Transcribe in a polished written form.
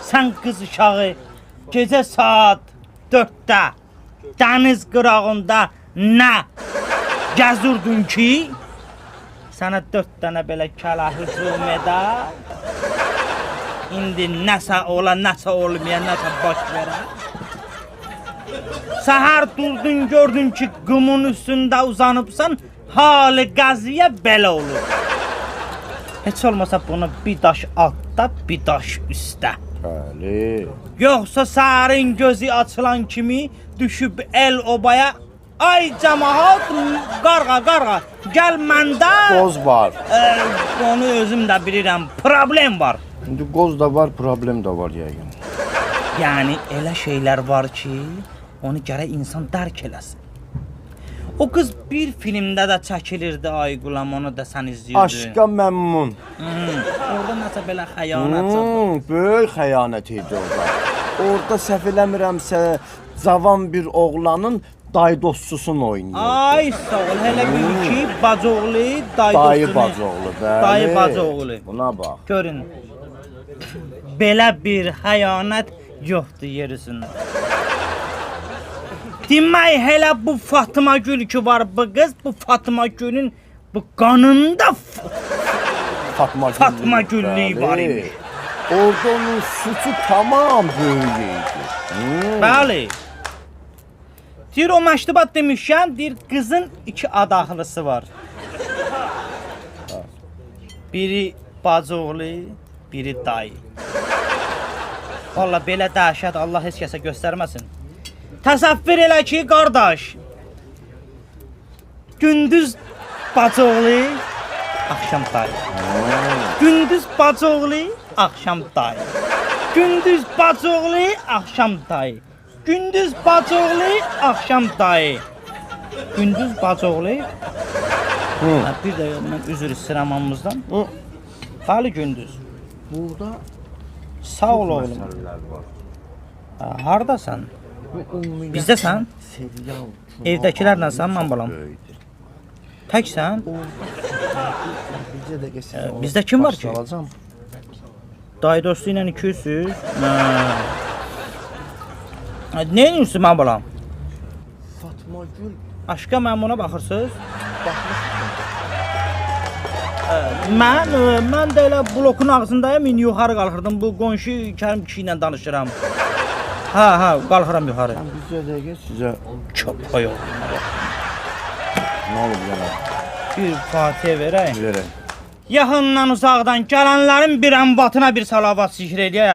Sən qız uşağı gecə saat 4-də dəniz qırağında nə gəzirdin ki, sənə 4 dənə belə kələ hücum edər. İndi nəsə ola, nəsə olmaya, nəsə baş verər. Səhər durdun, gördün ki, qumun üstündə uzanıbsan, halı qaziyə belə olur. Heç olmasa bunu bir daş altda, bir daş üstdə. Bəli. Yoxsa səhərin gözü açılan kimi düşüb el obaya, ay cəmaat, qarğa, gəl məndə. Qoz var. Onu özüm də bilirəm, problem var. İndi qoz da var, problem də var yəqin. Yəni elə şeylər var ki, onu gərək insan dərk eləsin. O qız bir filmdə də çəkilirdi, ay qulam, onu da sən izləyirdin. Aşqa məmnun. Orada nəsə belə xəyanət var. Böyük xəyanət idi orada. Orada səhv eləmirəmsə, cavan bir oğlanın dayı dostçusunu oynayırdı. Ay sağ ol, hələ bil ki, bacıoğlu, dayı bacıoğlu, bəli. Dayı bacıoğlu. Buna bax. Görün, belə bir xəyanət yoxdur yer üzündə. Demək, hələ bu Fatıma Gül ki var bu qız, bu Fatıma Gülün bu qanında Fatma Güllük var imiş. Orada onun suçu tamam böyük idi. Bəli. Deyir, o məştubat demişkən, deyir, qızın 2 adaxlısı var. Biri bacıoğlu, biri dayı. Valla belə dəhşət Allah heç kəsə göstərməsin. Təsəvvür elə ki, qardaş, gündüz bacıoğlu, axşam dayı. Gündüz bacıoğlu, axşam dayı. Gündüz bacıoğlu, axşam dayı. Gündüz bacıoğlu, axşam dayı. Gündüz bacıoğlu. Bir də mən üzr istəyirəm hamımızdan. Xali gündüz. Burada sağ ol oğlum. Hardasan? Bizdəsən? Evdəkilərlə sən, mən balam. Təksən? Bizdə kim var ki? Dayı dostu ilə 200. Nə edirsin mən balam? Fatma Gül. Aşqa məmuna baxırsınız? Mən də elə blokun ağzındayım, indi yuxarı qalxırdım. Bu qonşu Kərim kişi ilə danışıram. Hə, qalxıram yuxarı. Bizə dəqiqə sizə Köpək oğlum. nə olub yana? Bir Fatihə verək. Verək. Yaxından uzaqdan gələnlərin bir ənbatına bir salavat zikr eləyək.